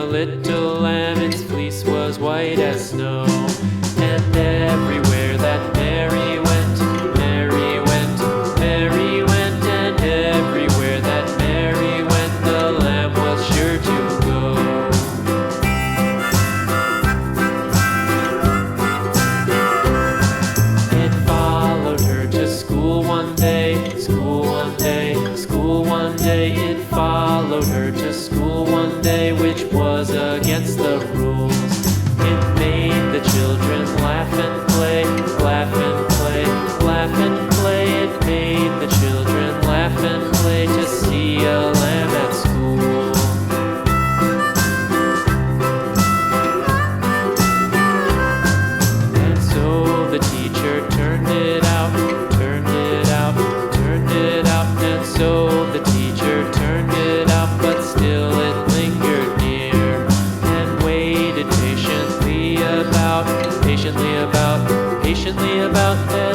little lamb, its fleece was white as snow. And everywhere that Mary went, Mary went, Mary went, and everywhere that Mary went, the lamb was sure to go. It followed her to school one day, school one day, school one day. It followed her to school one day, which was against the rules. It made the children laugh and play, laugh and play, laugh and play. It made the children laugh and play to see a lamb at school. And so the teacher turned it out, turned it out, turned it out. And so the teacher turned it out, but still it lingered near and waited patiently about, patiently about, patiently about.